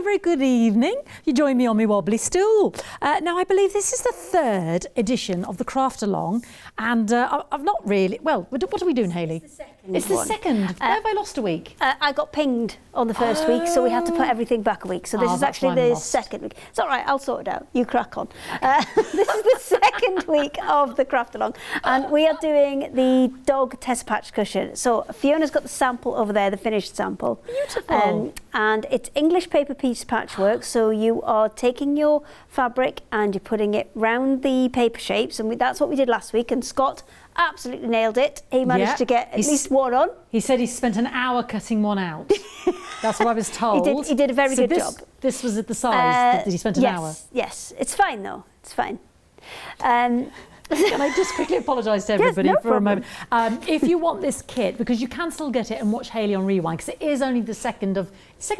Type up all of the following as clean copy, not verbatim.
very good evening. You join me on my wobbly stool. Now, I believe this is the third edition of the Craftalong, and I've not really... Well, what are we doing, Hayley? It's the second. Where have I lost a week? I got pinged on the first week, so we had to put everything back a week. So this is actually the second week. It's all right, I'll sort it out. You crack on. This is the second week of the Craftalong, and we are doing the dog test patch cushion. So Fiona's got the sample over there, the finished sample. Beautiful. And it's English paper piece patchwork. So you are taking your fabric and you're putting it round the paper shapes, and that's what we did last week. And Scott absolutely nailed it. He managed to get at least one on. He said he spent an hour cutting one out. That's what I was told. He did a very good job. This was at the size that he spent an hour? Yes, it's fine though. It's fine. Can I just quickly apologise to everybody for a moment? If you want this kit, because you can still get it and watch Hayley on Rewind, because it is only the second of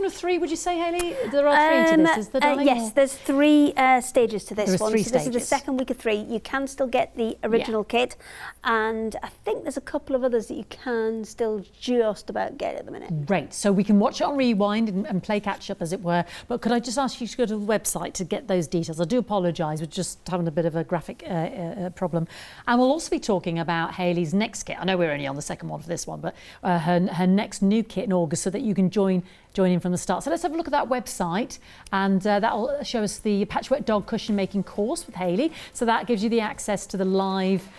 three, would you say, Hayley? There are three to this, is there, darling? Yes, there's three stages to this one. Three so stages. This is the second week of three. You can still get the original kit, and I think there's a couple of others that you can still just about get at the minute. Great, so we can watch it on Rewind and play catch up, as it were. But could I just ask you to go to the website to get those details? I do apologise, we're just having a bit of a graphic problem. And we'll also be talking about Hayley's next kit. I know we're only on the second one for this one, but her next new kit in August, so that you can join in from the start. So let's have a look at that website, and that'll show us the Patchwork Dog Cushion Making course with Hayley. So that gives you the access to the live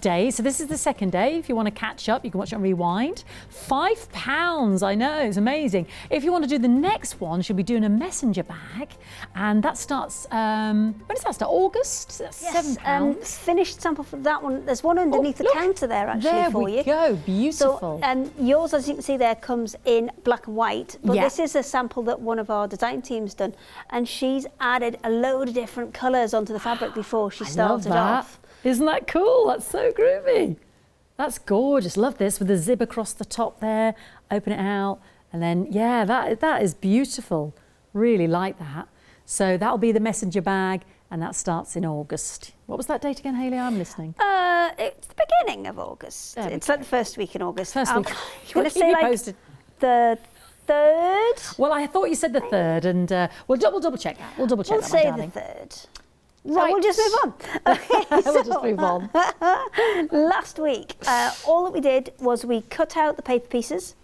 day. So this is the second day. If you want to catch up, you can watch it on Rewind. £5, I know, it's amazing. If you want to do the next one, she'll be doing a messenger bag, and that starts, when does that start? August? That's yes, £7. Finished sample for that one. There's one underneath the counter there actually for you. There we go, beautiful. So yours, as you can see there, comes in black and white, but this is a sample that one of our design team's done, and she's added a load of different colours onto the fabric before she started off. Isn't that cool? That's so groovy. That's gorgeous. Love this with the zip across the top there. Open it out, and then that is beautiful. Really like that. So that'll be the messenger bag, and that starts in August. What was that date again, Hayley? I'm listening. It's the beginning of August. It's like the first week in August. First week. I'm going to say the 3rd. Well, I thought you said the 3rd, and we'll double check that. We'll double check that, We'll say darling. the 3rd. Right. So we'll just move on. Okay, we'll just move on. Last week, all that we did was we cut out the paper pieces,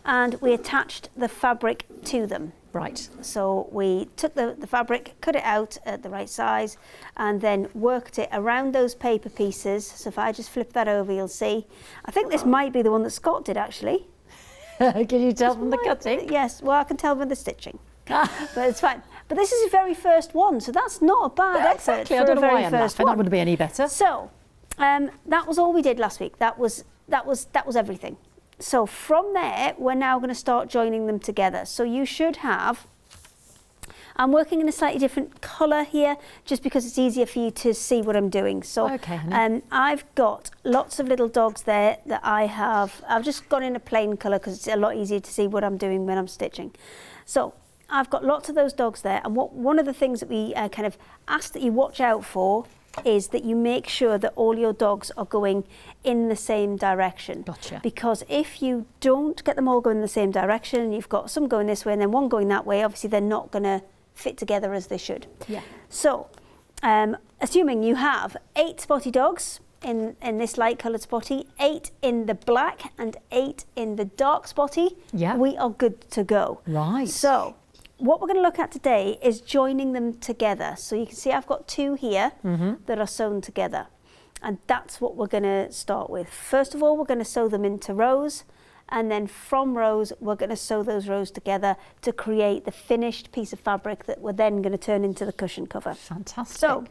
and we attached the fabric to them. Right. So we took the fabric, cut it out at the right size, and then worked it around those paper pieces. So if I just flip that over, you'll see. I think this might be the one that Scott did, actually. Can you tell from the cutting? Yes, well, I can tell from the stitching. But it's fine. But this is his very first one, so that's not a bad effort. Exactly. For I don't know why I'm laughing. That wouldn't be any better. So that was all we did last week. That was everything. So from there, we're now going to start joining them together. So you should have. I'm working in a slightly different colour here, just because it's easier for you to see what I'm doing. So I've got lots of little dogs there that I've just gone in a plain colour because it's a lot easier to see what I'm doing when I'm stitching. So I've got lots of those dogs there, and one of the things that we kind of ask that you watch out for is that you make sure that all your dogs are going in the same direction. Gotcha. Because if you don't get them all going in the same direction, you've got some going this way and then one going that way, obviously they're not going to fit together as they should. Yeah. So, assuming you have 8 spotty dogs in this light coloured spotty, 8 in the black and 8 in the dark spotty, we are good to go. Right. So, what we're going to look at today is joining them together. So you can see I've got 2 here that are sewn together, and that's what we're going to start with. First of all, we're going to sew them into rows, and then from rows we're going to sew those rows together to create the finished piece of fabric that we're then going to turn into the cushion cover. Fantastic. So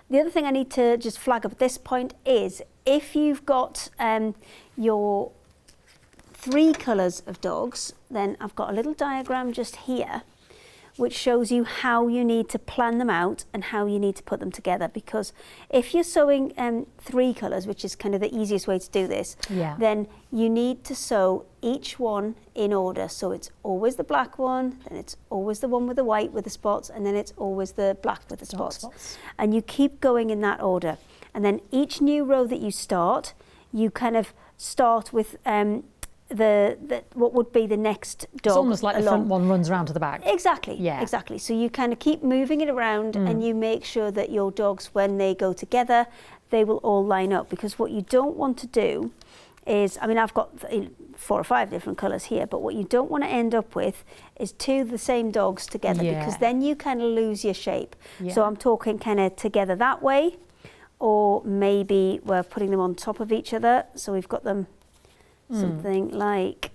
the other thing I need to just flag up at this point is if you've got your 3 colours of dogs, then I've got a little diagram just here which shows you how you need to plan them out and how you need to put them together, because if you're sewing 3 colours, which is kind of the easiest way to do this, then you need to sew each one in order. So it's always the black one, then it's always the one with the white with the spots, and then it's always the black with the spots. And you keep going in that order. And then each new row that you start, you kind of start with what would be the next dog. It's almost like along. the front one runs around to the back. Exactly. Yeah. Exactly. So you kind of keep moving it around and you make sure that your dogs, when they go together, they will all line up, because what you don't want to do is, I mean, I've got 4 or 5 different colours here, but what you don't want to end up with is 2 of the same dogs together, because then you kind of lose your shape. So I'm talking kind of together that way, or maybe we're putting them on top of each other. So we've got them something like,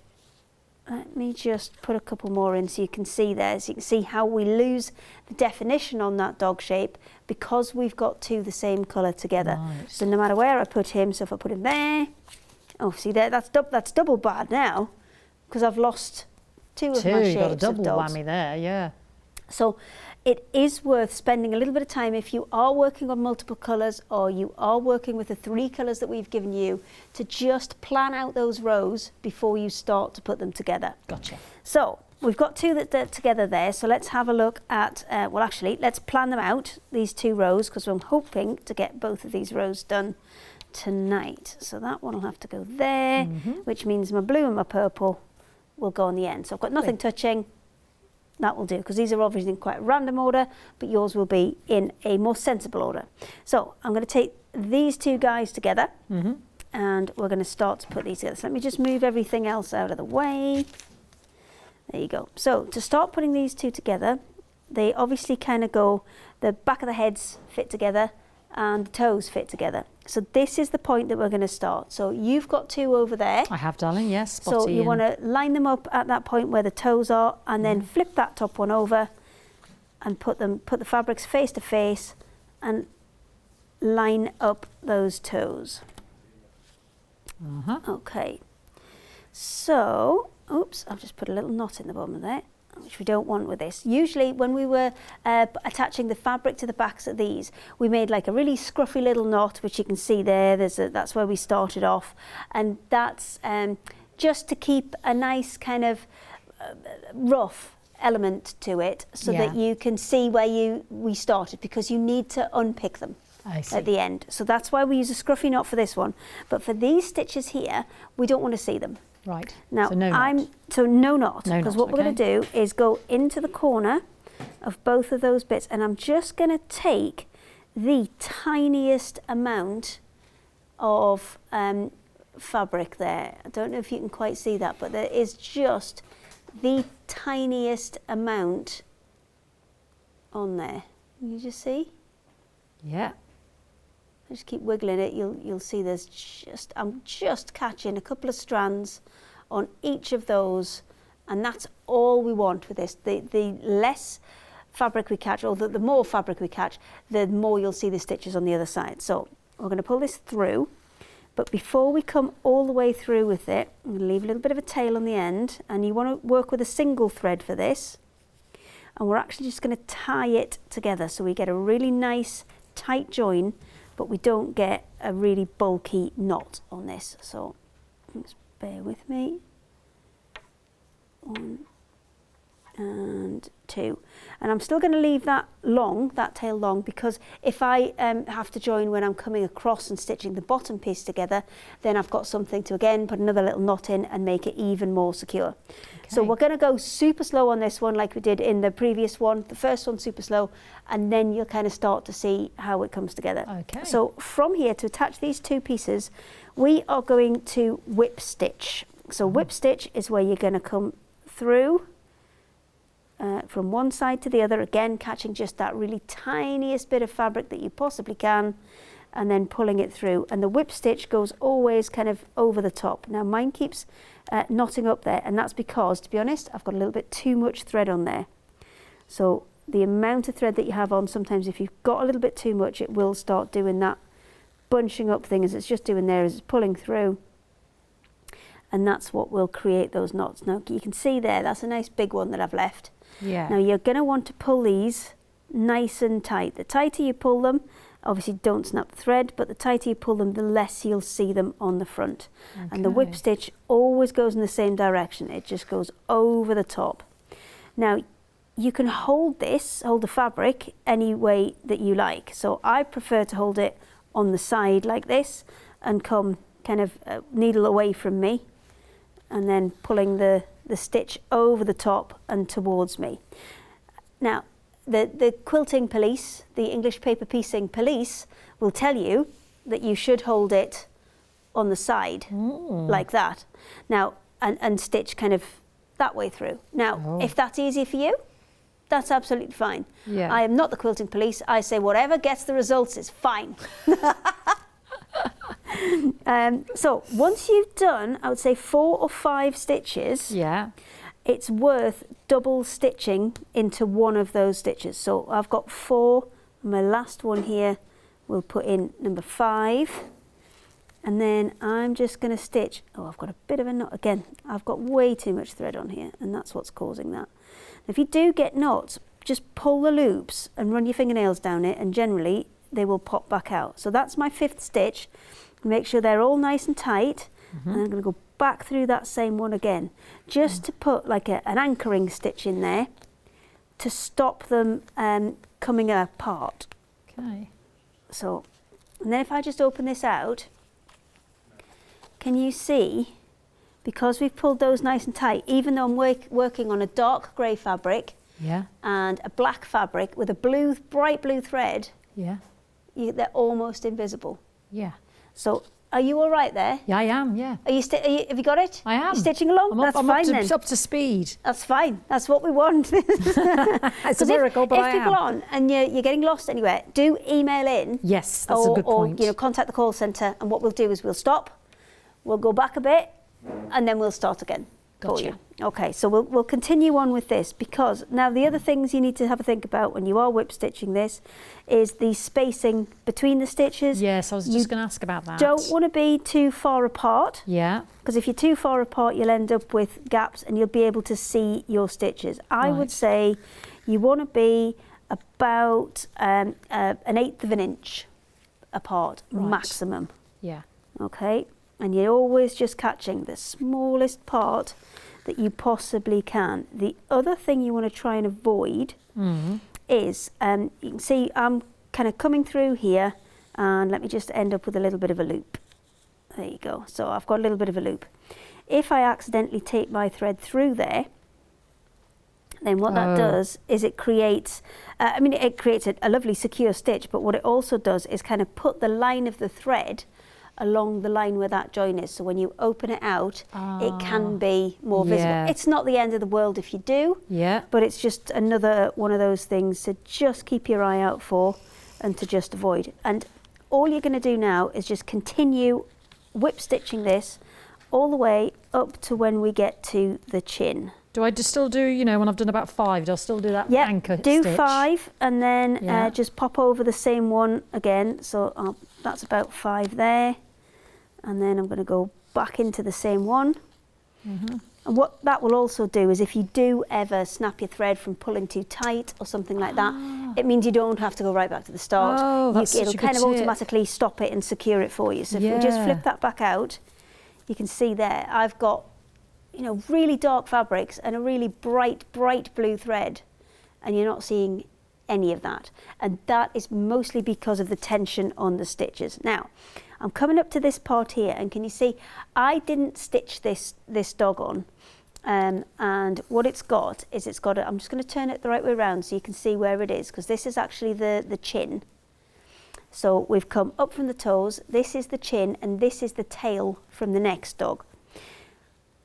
let me just put a couple more in so you can see there. So you can see how we lose the definition on that dog shape because we've got 2 the same colour together. Right. So no matter where I put him, so if I put him there, oh, see there, that's double bad now, because I've lost 2 of my shapes You've got a double of dogs. whammy there, yeah. So it is worth spending a little bit of time if you are working on multiple colours, or you are working with the 3 colours that we've given you, to just plan out those rows before you start to put them together. Gotcha. So we've got 2 that are together there, so let's have a look at, well actually, let's plan them out, these 2 rows, because I'm hoping to get both of these rows done tonight. So that one will have to go there, which means my blue and my purple will go on the end. So I've got nothing touching. That will do, because these are obviously in quite a random order, but yours will be in a more sensible order. So I'm going to take these 2 guys together, and we're going to start to put these together. So let me just move everything else out of the way. There you go. So to start putting these 2 together, they obviously kind of go, the back of the heads fit together and the toes fit together. So this is the point that we're going to start. So you've got 2 over there. I have, darling, yes. So you want to line them up at that point where the toes are, and then flip that top one over and put the fabrics face to face and line up those toes. Okay. So, oops, I've just put a little knot in the bottom of there, which we don't want with this. Usually when we were attaching the fabric to the backs of these, we made like a really scruffy little knot, which you can see there. That's where we started off, and that's just to keep a nice kind of rough element to it, so that you can see where we started, because you need to unpick them at the end. So that's why we use a scruffy knot for this one. But for these stitches here, we don't want to see them. Right. Now, so no knot. No knot, because what we're okay. going to do is go into the corner of both of those bits, and I'm just going to take the tiniest amount of fabric there. I don't know if you can quite see that, but there is just the tiniest amount on there. Can you just see? Yeah. I just keep wiggling it. You'll see I'm just catching a couple of strands on each of those, and that's all we want with this. The less fabric we catch, or the more fabric we catch, the more you'll see the stitches on the other side. So we're going to pull this through, but before we come all the way through with it, I'm going to leave a little bit of a tail on the end, and you want to work with a single thread for this, and we're actually just going to tie it together so we get a really nice tight join, but we don't get a really bulky knot on this. So just bear with me. 1 and 2, and I'm still going to leave that tail long, because if I have to join when I'm coming across and stitching the bottom piece together, then I've got something to again put another little knot in and make it even more secure. Okay. So we're going to go super slow on this one, like we did in the previous one. The first one super slow, and then you'll kind of start to see how it comes together. Okay. So from here, to attach these 2 pieces, we are going to whip stitch. So whip stitch is where you're going to come through from one side to the other, again catching just that really tiniest bit of fabric that you possibly can, and then pulling it through. And the whip stitch goes always kind of over the top. Now mine keeps knotting up there, and that's because, to be honest, I've got a little bit too much thread on there. So the amount of thread that you have on, sometimes if you've got a little bit too much, it will start doing that bunching up thing, as it's just doing there, as it's pulling through. And that's what will create those knots. Now you can see there, that's a nice big one that I've left. Yeah. Now you're going to want to pull these nice and tight. The tighter you pull them, obviously don't snap the thread, but the tighter you pull them, the less you'll see them on the front. Okay. And the whip stitch always goes in the same direction. It just goes over the top. Now you can hold the fabric any way that you like. So I prefer to hold it on the side like this and come kind of needle away from me. and then pulling the stitch over the top and towards me. Now, the quilting police, the English paper piecing police, will tell you that you should hold it on the side like that. Now, and stitch kind of that way through. Now, if that's easy for you, that's absolutely fine. Yeah. I am not the quilting police. I say whatever gets the results is fine. So once you've done, I would say 4 or 5 stitches, it's worth double stitching into one of those stitches. So I've got 4, and my last one here, we'll put in number 5. And then I'm just going to stitch, I've got a bit of a knot again. I've got way too much thread on here, and that's what's causing that. If you do get knots, just pull the loops and run your fingernails down it, and generally they will pop back out. So that's my 5th stitch. Make sure they're all nice and tight. And I'm going to go back through that same one again, just to put like an anchoring stitch in there to stop them coming apart. Okay. So, and then if I just open this out, can you see, because we've pulled those nice and tight, even though I'm working on a dark grey fabric and a black fabric with a blue, bright blue thread, they're almost invisible. Yeah. So, are you all right there? Yeah, I am, yeah. Have you got it? I am. You're stitching along? I'm That's up to speed. That's fine. That's what we want. It's a miracle, but I am. If people are on and you're getting lost anywhere, do email in. Yes, that's a good point. Or contact the call centre, and what we'll do is we'll stop, we'll go back a bit, and then we'll start again. Gotcha. For you. Okay, so we'll continue on with this, because now the other things you need to have a think about when you are whip stitching this is the spacing between the stitches. Yes, I was just going to ask about that. Don't want to be too far apart. Yeah. Because if you're too far apart, you'll end up with gaps and you'll be able to see your stitches. I would say you want to be about an 1/8 of an inch apart, maximum. Yeah. Okay, and you're always just catching the smallest part that you possibly can. The other thing you want to try and avoid is, you can see I'm kind of coming through here, and let me just end up with a little bit of a loop. There you go. So I've got a little bit of a loop. If I accidentally take my thread through there, then what that does is it creates, it creates a lovely secure stitch, but what it also does is kind of put the line of the thread along the line where that join is. So when you open it out, it can be more visible. It's not the end of the world if you do, but it's just another one of those things to just keep your eye out for and to just avoid. And all you're going to do now is just continue whip stitching this all the way up to when we get to the chin. Do I just still do, when I've done about 5, do I still do that anchor do stitch? 5 and then just pop over the same one again. So that's about 5 there. And then I'm going to go back into the same one. And what that will also do is if you do ever snap your thread from pulling too tight or something like that, it means you don't have to go right back to the start. It'll kind of automatically stop it and secure it for you. So if we just flip that back out, you can see there I've got really dark fabrics and a really bright blue thread, and you're not seeing any of that. And that is mostly because of the tension on the stitches. Now, I'm coming up to this part here, and can you see I didn't stitch this dog on, and what it's got is I'm just going to turn it the right way around so you can see where it is, because this is actually the chin. So we've come up from the toes, this is the chin, and this is the tail from the next dog.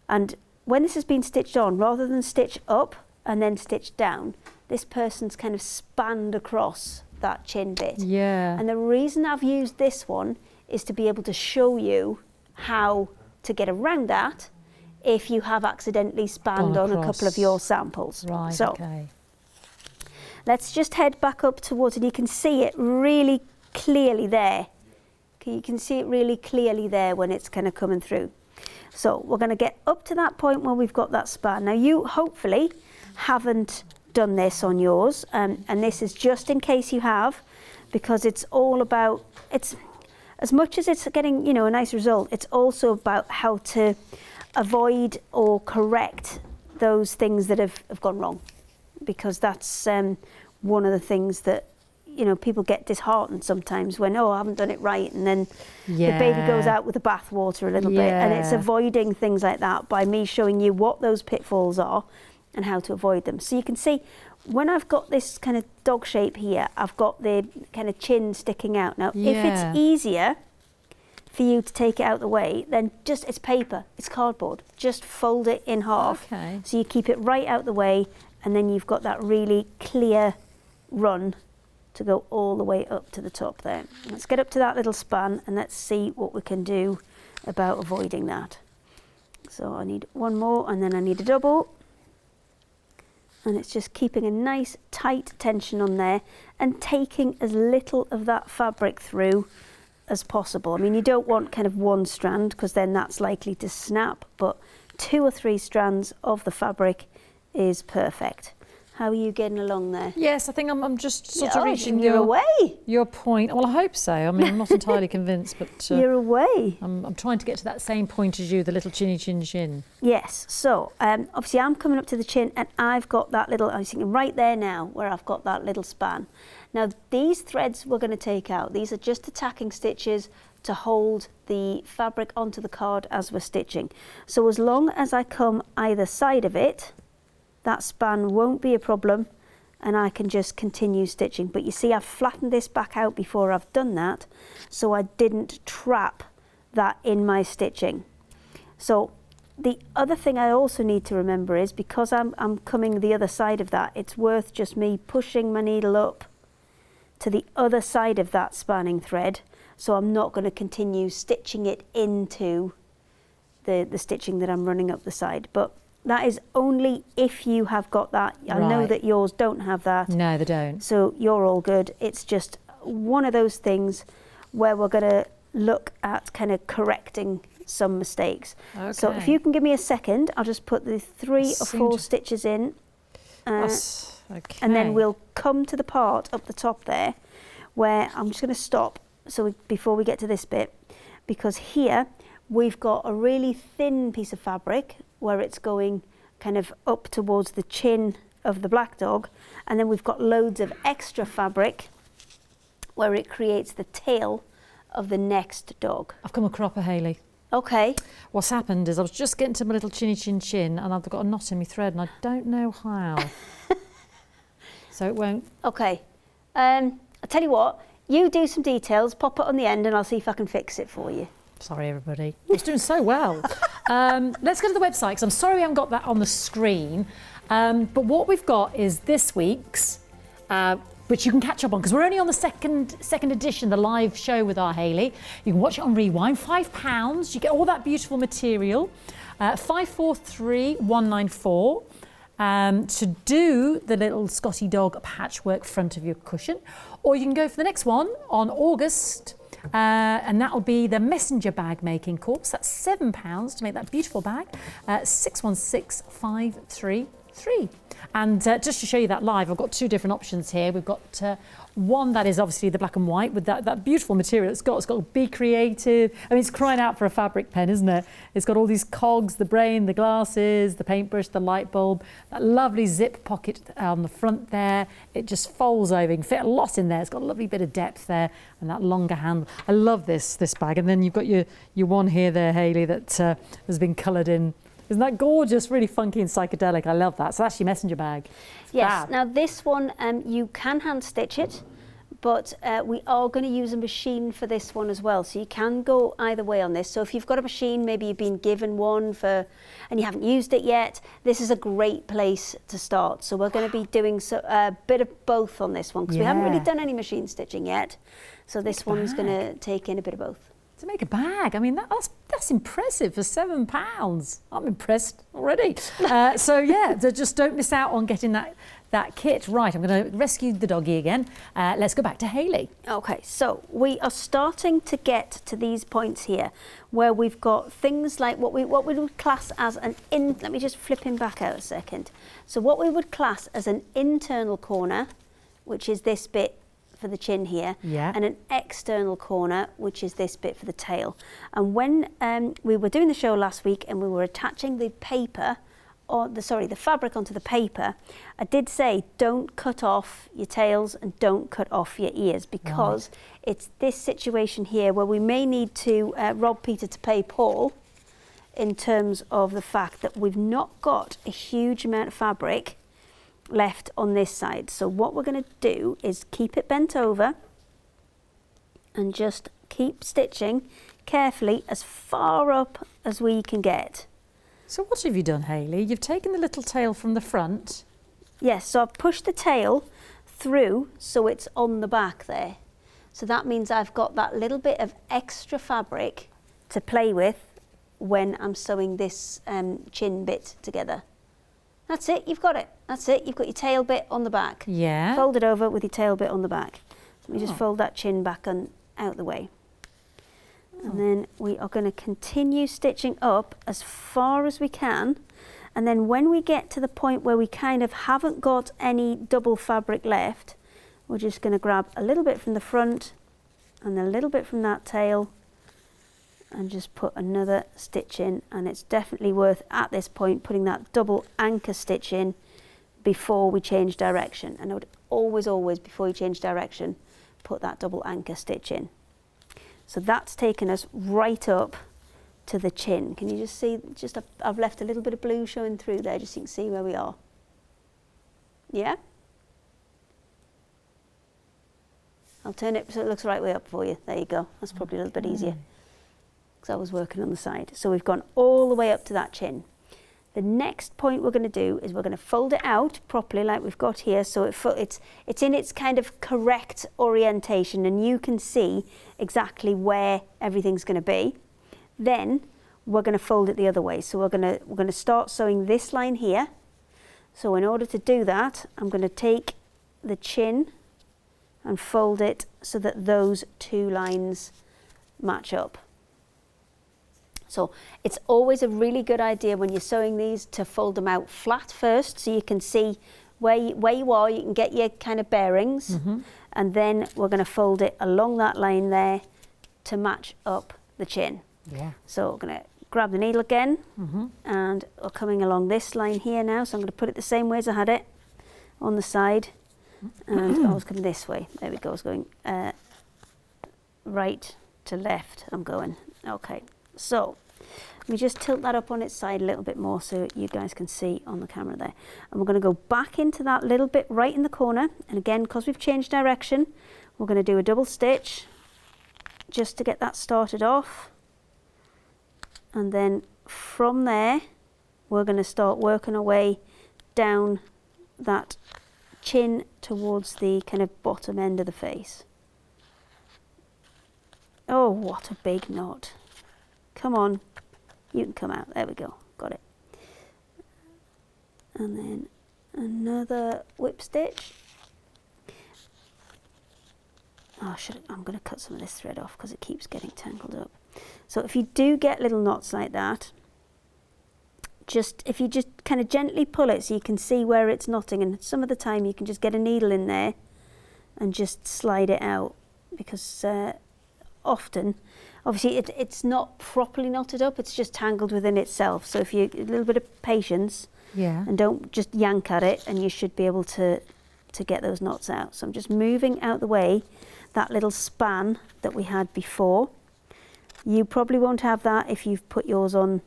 And when this has been stitched on, rather than stitch up and then stitch down, this person's kind of spanned across that chin bit. Yeah. And the reason I've used this one is to be able to show you how to get around that if you have accidentally spanned on a couple of your samples. Right, so, okay. Let's just head back up towards, and you can see it really clearly there. You can see it really clearly there when it's kind of coming through. So we're going to get up to that point where we've got that span. Now you hopefully haven't done this on yours, and this is just in case you have, because it's all about, it's as much as it's getting a nice result, it's also about how to avoid or correct those things that have gone wrong, because that's one of the things that you know, people get disheartened sometimes when, oh, I haven't done it right, and then the baby goes out with the bathwater a little bit, and it's avoiding things like that by me showing you what those pitfalls are and how to avoid them. So you can see when I've got this kind of dog shape here, I've got the kind of chin sticking out. Now, if it's easier for you to take it out of the way, then just, it's paper, it's cardboard, just fold it in half. So you keep it right out the way, and then you've got that really clear run to go all the way up to the top there. Let's get up to that little span and let's see what we can do about avoiding that. So I need one more, and then I need a double. And it's just keeping a nice tight tension on there and taking as little of that fabric through as possible. I mean, you don't want kind of one strand, because then that's likely to snap, but 2 or 3 strands of the fabric is perfect. How are you getting along there? Yes, I think I'm just sort of reaching your point. Well, I hope so. I mean, I'm not entirely convinced, but you're away. I'm trying to get to that same point as you, the little chinny chin chin. Yes. So obviously I'm coming up to the chin, and I've got that little, I was thinking right there now where I've got that little span. Now these threads we're going to take out. These are just the tacking stitches to hold the fabric onto the card as we're stitching. So as long as I come either side of it, that span won't be a problem, and I can just continue stitching. But you see, I've flattened this back out before I've done that, so I didn't trap that in my stitching. So the other thing I also need to remember is, because I'm coming the other side of that, it's worth just me pushing my needle up to the other side of that spanning thread, so I'm not going to continue stitching it into the stitching that I'm running up the side. But that is only if you have got that. I know that yours don't have that. No, they don't. So you're all good. It's just one of those things where we're going to look at kind of correcting some mistakes. Okay. So if you can give me a second, I'll just put the 3 or 4 stitches in. Okay. And then we'll come to the part up the top there where I'm just going to stop before we get to this bit, because here we've got a really thin piece of fabric where it's going kind of up towards the chin of the black dog, and then we've got loads of extra fabric where it creates the tail of the next dog. I've come a cropper, Hayley. Okay. What's happened is I was just getting to my little chinny chin chin, and I've got a knot in my thread, and I don't know how. So it won't. Okay. I'll tell you what, you do some details, pop it on the end, and I'll see if I can fix it for you. Sorry, everybody. It's doing so well. Let's go to the website, because I'm sorry we haven't got that on the screen. But what we've got is this week's, which you can catch up on, because we're only on the second edition, the live show with our Hayley. You can watch it on Rewind, £5. You get all that beautiful material. 543194. To do the little Scotty dog patchwork front of your cushion. Or you can go for the next one on August. And that'll be the messenger bag making course. That's £7 to make that beautiful bag. 616533. And just to show you that live, I've got 2 different options here. We've got one that is obviously the black and white with that beautiful material it's got. It's got to be creative. I mean, it's crying out for a fabric pen, isn't it? It's got all these cogs, the brain, the glasses, the paintbrush, the light bulb, that lovely zip pocket on the front there. It just folds over. You can fit a lot in there. It's got a lovely bit of depth there, and that longer handle. I love this bag. And then you've got your one here there, Hayley, that has been coloured in. Isn't that gorgeous? Really funky and psychedelic. I love that. So that's your messenger bag. Yes. Fab. Now this one, you can hand stitch it, but we are going to use a machine for this one as well. So you can go either way on this. So if you've got a machine, maybe you've been given one and you haven't used it yet, this is a great place to start. So we're going to be doing a bit of both on this one, because we haven't really done any machine stitching yet. So this one's going to take in a bit of both. To make a bag, I mean, that's impressive for £7. I'm impressed already. So yeah, just don't miss out on getting that kit. Right, I'm going to rescue the doggy again. Let's go back to Hayley. Okay, so we are starting to get to these points here where we've got things like what we would class as let me just flip him back out a second. So what we would class as an internal corner, which is this bit for the chin here, and an external corner, which is this bit for the tail. And when we were doing the show last week and we were attaching the paper the fabric onto the paper, I did say don't cut off your tails and don't cut off your ears, because it's this situation here where we may need to rob Peter to pay Paul, in terms of the fact that we've not got a huge amount of fabric left on this side. So what we're going to do is keep it bent over and just keep stitching carefully as far up as we can get. So what have you done, Hayley? You've taken the little tail from the front. Yes, so I've pushed the tail through so it's on the back there. So that means I've got that little bit of extra fabric to play with when I'm sewing this chin bit together. That's it, you've got it. That's it, you've got your tail bit on the back. Yeah. Fold it over with your tail bit on the back. Let me just fold that chin back and out the way. And then we are going to continue stitching up as far as we can. And then when we get to the point where we kind of haven't got any double fabric left, we're just going to grab a little bit from the front and a little bit from that tail and just put another stitch in. And it's definitely worth, at this point, putting that double anchor stitch in before we change direction. And I would always, before you change direction, put that double anchor stitch in. So that's taken us right up to the chin. Can you just see, I've left a little bit of blue showing through there, just so you can see where we are. Yeah? I'll turn it so it looks right way up for you. There you go. That's probably a little bit easier, because I was working on the side. So we've gone all the way up to that chin. The next point we're going to do is we're going to fold it out properly like we've got here, so it's in its kind of correct orientation and you can see exactly where everything's going to be. Then we're going to fold it the other way. So we're going to start sewing this line here. So in order to do that, I'm going to take the chin and fold it so that those two lines match up. So it's always a really good idea when you're sewing these to fold them out flat first, so you can see where you are, you can get your kind of bearings, and then we're going to fold it along that line there to match up the chin. Yeah. So we're going to grab the needle again, and we're coming along this line here now, so I'm going to put it the same way as I had it on the side, and I was coming this way. There we go, I was going right to left, I'm going. Okay. So let me just tilt that up on its side a little bit more so you guys can see on the camera there. And we're going to go back into that little bit right in the corner. And again, because we've changed direction, we're going to do a double stitch just to get that started off. And then from there, we're going to start working our way down that chin towards the kind of bottom end of the face. Oh, what a big knot. Come on, you can come out. There we go, got it. And then another whip stitch. Oh, I'm going to cut some of this thread off because it keeps getting tangled up. So if you do get little knots like that, if you just kind of gently pull it so you can see where it's knotting, and some of the time you can just get a needle in there and just slide it out, because often, obviously it's not properly knotted up, it's just tangled within itself. So if you a little bit of patience and don't just yank at it, and you should be able to get those knots out. So I'm just moving out the way that little span that we had before. You probably won't have that if you've put yours on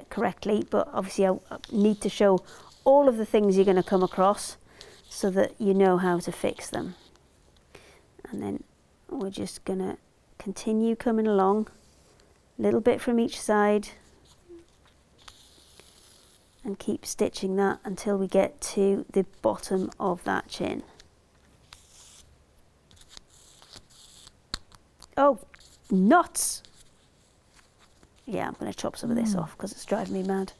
correctly, but obviously I need to show all of the things you're going to come across so that you know how to fix them. And then we're just going to continue coming along, a little bit from each side, and keep stitching that until we get to the bottom of that chin. Oh, nuts! Yeah, I'm going to chop some of this off because it's driving me mad.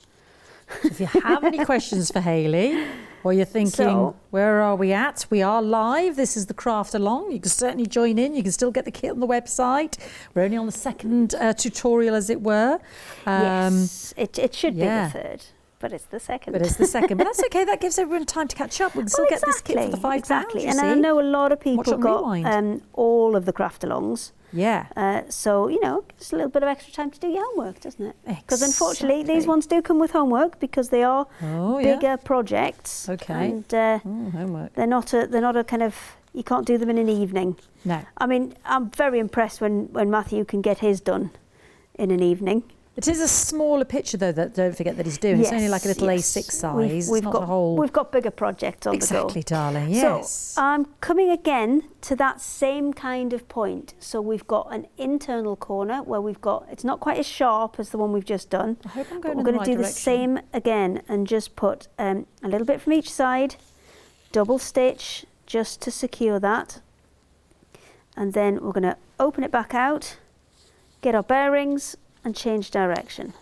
If you have any questions for Hayley, or you're thinking, where are we at? We are live. This is the Craftalong. You can certainly join in. You can still get the kit on the website. We're only on the second tutorial, as it were. Yes, it should be the third. But it's the second. But that's okay. That gives everyone time to catch up. We can still get this kit for the £5. Exactly. You And see? I know a lot of people Watch on got Rewind. all of the Craftalongs. Yeah. So, you know, just a little bit of extra time to do your homework, doesn't it? Because unfortunately, Exactly. these ones do come with homework because they are yeah. bigger projects. Okay. And Homework. they're not a kind of, you can't do them in an evening. No. I mean, I'm very impressed when Matthew can get his done in an evening. It is a smaller picture, though, that don't forget that he's doing. It's only like a little A6 size. We've it's not got a whole... We've got bigger projects on the go. Exactly, darling, yes. So I'm coming again to that same kind of point. So we've got an internal corner where we've got, it's not quite as sharp as the one we've just done. I hope I'm But going we're in the going right to do direction. the same again and just put a little bit from each side, double stitch just to secure that. And then we're going to open it back out, get our bearings and change direction.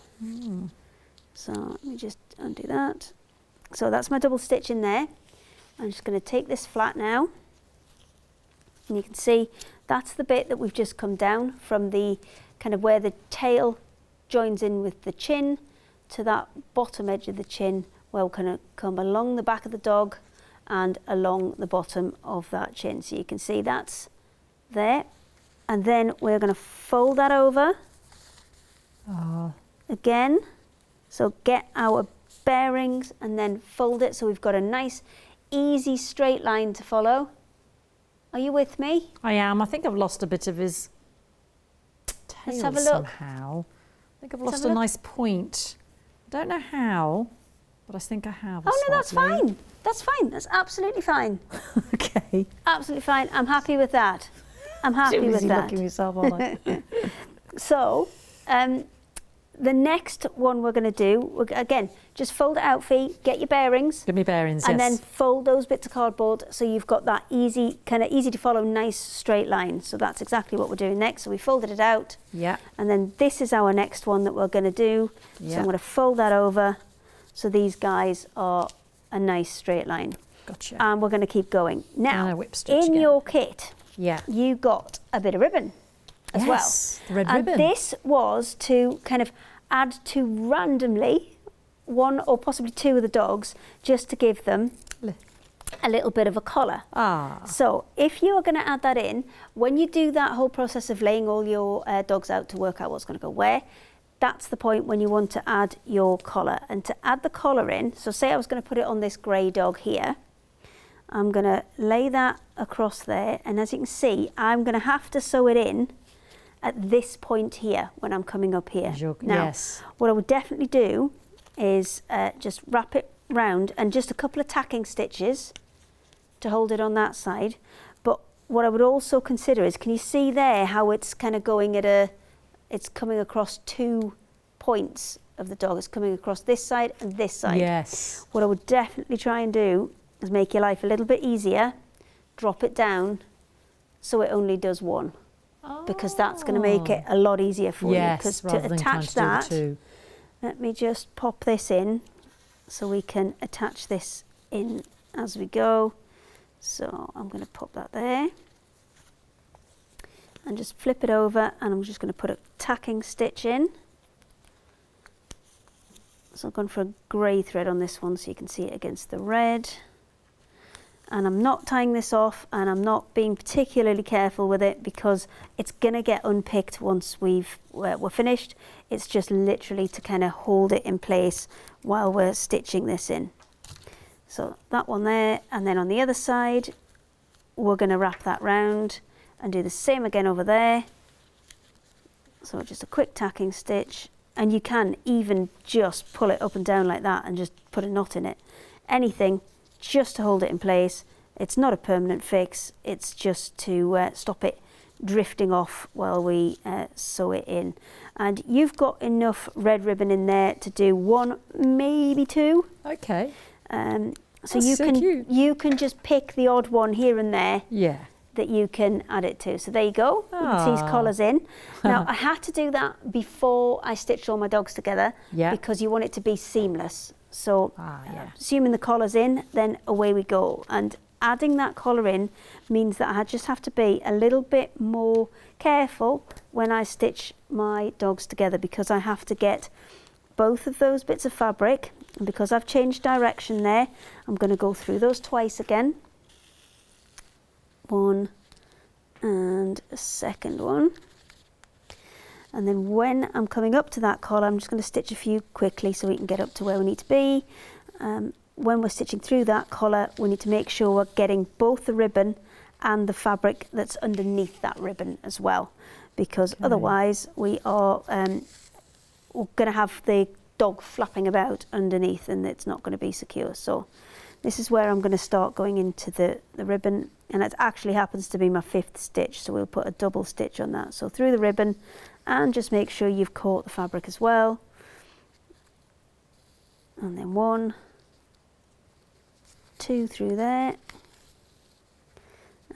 So let me just undo that. So that's my double stitch in there. I'm just going to take this flat now. And you can see that's the bit that we've just come down from the kind of where the tail joins in with the chin to that bottom edge of the chin where we're going to come along the back of the dog and along the bottom of that chin. So you can see that's there. And then we're going to fold that over again. So get our bearings and then fold it so we've got a nice easy straight line to follow. Are you with me? I am. I think I've lost a bit of his tail Let's have a look. somehow. I think I've Let's lost have a a look. nice point. I don't know how, but I think I have. Oh no, that's slightly. fine. That's fine. That's absolutely fine. Okay. Absolutely fine. I'm happy with that. I'm happy Too with busy that. looking myself, aren't I? So, the next one we're going to do, again, just fold it out, Fee, get your bearings, Give me bearings, and yes. then fold those bits of cardboard so you've got that easy, kind of easy to follow, nice straight line. So that's exactly what we're doing next. So we folded it out, Yeah. and then this is our next one that we're going to do. So Yeah. I'm going to fold that over so these guys are a nice straight line. Gotcha. And we're going to keep going. And a Now, whip stitch in again. your kit, Yeah. you got a bit of ribbon as Yes, well. the red and ribbon. this was to kind of add to randomly one or possibly two of the dogs just to give them a little bit of a collar. Ah. So if you are going to add that in, when you do that whole process of laying all your dogs out to work out what's going to go where, that's the point when you want to add your collar. And to add the collar in, so say I was going to put it on this grey dog here, I'm going to lay that across there, and as you can see, I'm going to have to sew it in at this point here when I'm coming up here. Now, yes. what I would definitely do is just wrap it round and just a couple of tacking stitches to hold it on that side. But what I would also consider is, can you see there how it's kind of going at it's coming across 2 points of the dog. It's coming across this side and this side. Yes. What I would definitely try and do is make your life a little bit easier, drop it down so it only does one. Because that's going to make it a lot easier for you. Because to attach that, let me just pop this in so we can attach this in as we go. So I'm going to pop that there and just flip it over, and I'm just going to put a tacking stitch in. So I've gone for a grey thread on this one so you can see it against the red. And I'm not tying this off, and I'm not being particularly careful with it because it's going to get unpicked once we're finished. It's just literally to kind of hold it in place while we're stitching this in. So that one there, and then on the other side, we're going to wrap that round and do the same again over there. So just a quick tacking stitch, and you can even just pull it up and down like that and just put a knot in it. Anything just to hold it in place. It's not a permanent fix, it's just to stop it drifting off while we sew it in. And you've got enough red ribbon in there to do 1, maybe 2. Okay. So cute. you can just pick the odd one here and there. Yeah. That you can add it to. So there you go. You can see his collars in. Now I had to do that before I stitched all my dogs together because you want it to be seamless. So assuming the collar's in, then away we go. And adding that collar in means that I just have to be a little bit more careful when I stitch my dogs together, because I have to get both of those bits of fabric And because I've changed direction there, I'm going to go through those twice again. One and a second one. And then when I'm coming up to that collar, I'm just going to stitch a few quickly so we can get up to where we need to be. When we're stitching through that collar, we need to make sure we're getting both the ribbon and the fabric that's underneath that ribbon as well, because otherwise we are we're going to have the dog flapping about underneath and it's not going to be secure. So this is where I'm going to start going into the ribbon, and it actually happens to be my 5th stitch, so we'll put a double stitch on that. So through the ribbon, and just make sure you've caught the fabric as well. And then 1, 2 through there,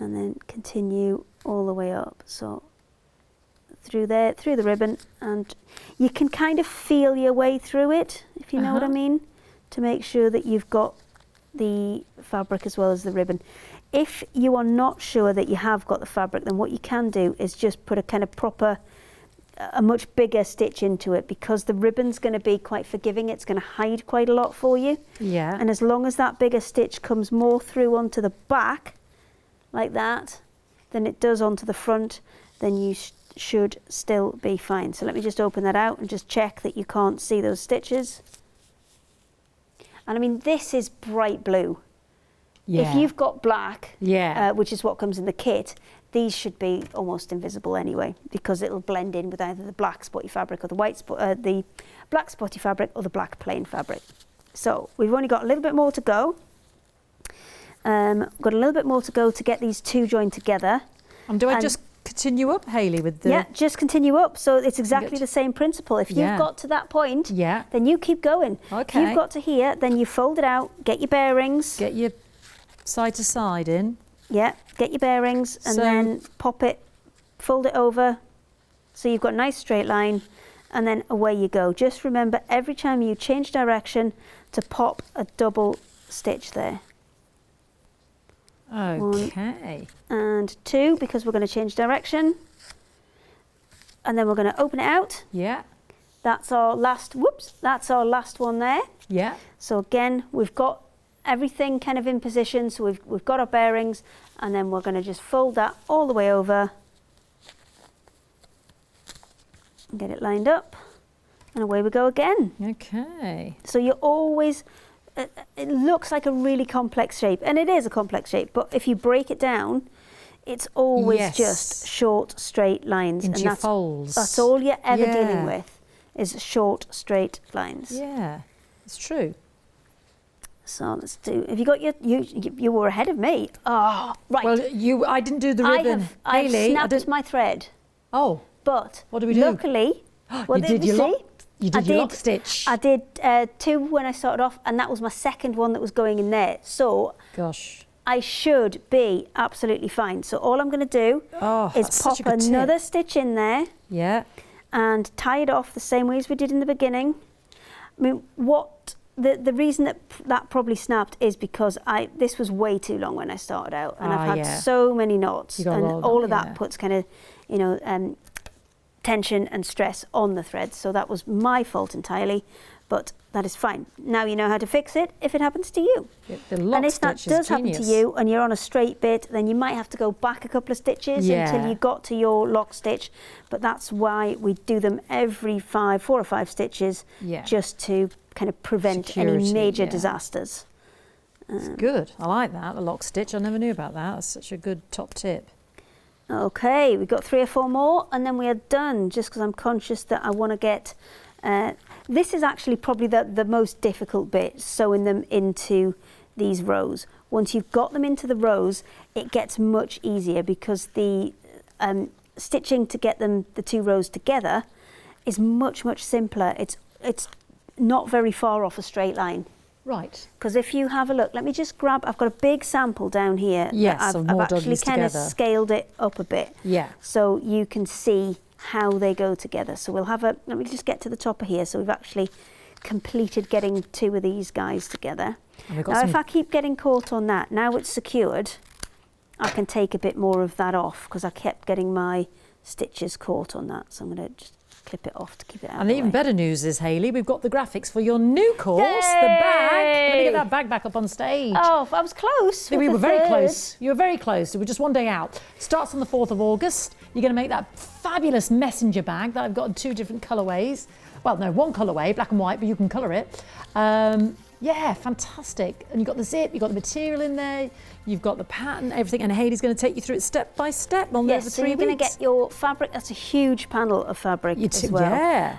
and then continue all the way up. So through there, through the ribbon, and you can kind of feel your way through it, if you know what I mean, to make sure that you've got the fabric as well as the ribbon. If you are not sure that you have got the fabric, then what you can do is just put a kind of proper, a much bigger stitch into it, because the ribbon's going to be quite forgiving. It's going to hide quite a lot for you. Yeah. And as long as that bigger stitch comes more through onto the back, like that, than it does onto the front, then you should still be fine. So let me just open that out and just check that you can't see those stitches. And I mean, this is bright blue. Yeah. If you've got black, Yeah. which is what comes in the kit, these should be almost invisible anyway, because it'll blend in with either the black spotty fabric or the the black spotty fabric or the black plain fabric. So we've only got a little bit more to go. Got a little bit more to go to get these two joined together. And do I just continue up, Hayley, with the... Yeah, just continue up. So it's exactly the same principle. If you've got to that point, then you keep going. Okay. If you've got to here, then you fold it out, get your bearings. Get your side to side in. Yeah, get your bearings and then pop it, fold it over, so you've got a nice straight line, and then away you go. Just remember, every time you change direction, to pop a double stitch there. Okay. 1 and 2, because we're going to change direction. And then we're going to open it out. Yeah. That's our last, that's our last one there. Yeah. So again, we've got everything kind of in position, so we've got our bearings, and then we're going to just fold that all the way over. Get it lined up, and away we go again. Okay. So you're always, it looks like a really complex shape, and it is a complex shape, but if you break it down, it's always just short, straight lines. Into and your folds. That's all you're ever dealing with, is short, straight lines. Yeah, it's true. So let's do, have you got your, you were ahead of me. Oh, right. Well, I didn't do the ribbon. I've Hayley, snapped my thread. Oh. But what do we do? Luckily, you did your lock stitch. I did 2 when I started off, and that was my second one that was going in there. So gosh, I should be absolutely fine. So all I'm going to do is pop another stitch in there. Yeah. And tie it off the same way as we did in the beginning. I mean, the reason that probably snapped is because this was way too long when I started out, and I've had so many knots, and all of that puts kind of, you know, tension and stress on the thread. So that was my fault entirely, but that is fine. Now you know how to fix it if it happens to you. And if that does happen to you and you're on a straight bit, then you might have to go back a couple of stitches until you got to your lock stitch. But that's why we do them every 4 or 5 stitches, just to kind of prevent any major disasters. It's good. I like that, the lock stitch. I never knew about that. That's such a good top tip. Okay, we've got 3 or 4 more, and then we are done, just because I'm conscious that I want to get... this is actually probably the most difficult bit, sewing them into these rows. Once you've got them into the rows, it gets much easier, because the stitching to get them, the 2 rows together, is much, much simpler. It's not very far off a straight line. Right. Because if you have a look, let me just grab, I've got a big sample down here. Yes, I've actually kind of scaled it up a bit. Yeah. So you can see how they go together. So we'll have let me just get to the top of here. So we've actually completed getting 2 of these guys together. Now if I keep getting caught on that, now it's secured, I can take a bit more of that off, because I kept getting my stitches caught on that. So I'm going to just clip it off to keep it out. And the even better news is, Hayley, we've got the graphics for your new course, Yay! the bag. Let me get that bag back up on stage. Oh, I was close. We were very close. You were very close. We were just one day out. Starts on the 4th of August. You're going to make that fabulous messenger bag that I've got in 2 different colourways. Well, no, 1 colourway, black and white, but you can colour it. Yeah, fantastic. And you've got the zip, you've got the material in there, you've got the pattern, everything, and Hayley's going to take you through it step by step on over 3 weeks. So you're going to get your fabric. That's a huge panel of fabric as well. Yeah.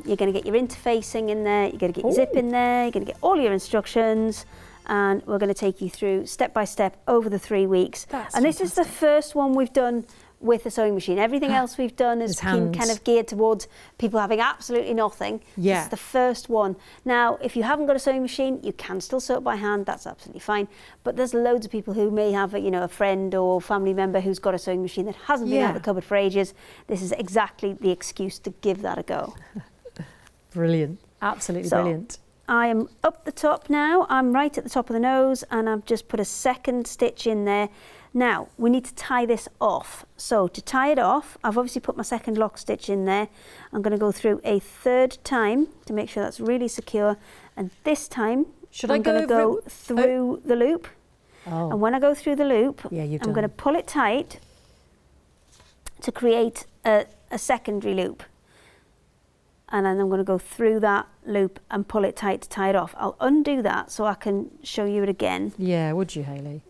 You're going to get your interfacing in there, you're going to get your zip in there, you're going to get all your instructions, and we're going to take you through step by step over the 3 weeks. And this is the first one we've done with a sewing machine. Everything else we've done has been kind of geared towards people having absolutely nothing. Yeah. This is the first one. Now, if you haven't got a sewing machine, you can still sew it by hand. That's absolutely fine. But there's loads of people who may have a friend or family member who's got a sewing machine that hasn't been out of the cupboard for ages. This is exactly the excuse to give that a go. Brilliant. Absolutely brilliant. I am up the top now. I'm right at the top of the nose, and I've just put a second stitch in there. Now, we need to tie this off. So to tie it off, I've obviously put my second lock stitch in there. I'm going to go through a 3rd time to make sure that's really secure. And this time, I'm going to go through the loop. Oh. And when I go through the loop, I'm going to pull it tight to create a secondary loop. And then I'm going to go through that loop and pull it tight to tie it off. I'll undo that so I can show you it again. Yeah, would you, Hayley?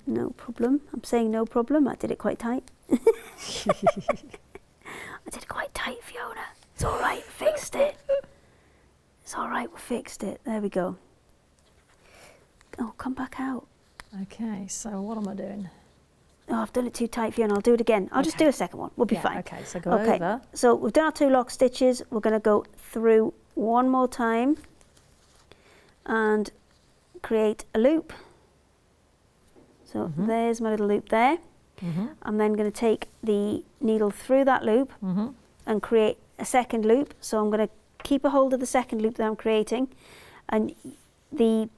No problem. I'm saying no problem. I did it quite tight. I did it quite tight, Fiona. It's all right. Fixed it. It's all right. We fixed it. There we go. Oh, come back out. Okay, so what am I doing? Oh, I've done it too tight, Fiona. I'll do it again. I'll just do a second one. We'll be fine. Okay, so go over. So we've done our 2 lock stitches. We're going to go through one more time and create a loop. So there's my little loop there. I'm then going to take the needle through that loop and create a second loop. So I'm going to keep a hold of the second loop that I'm creating, and the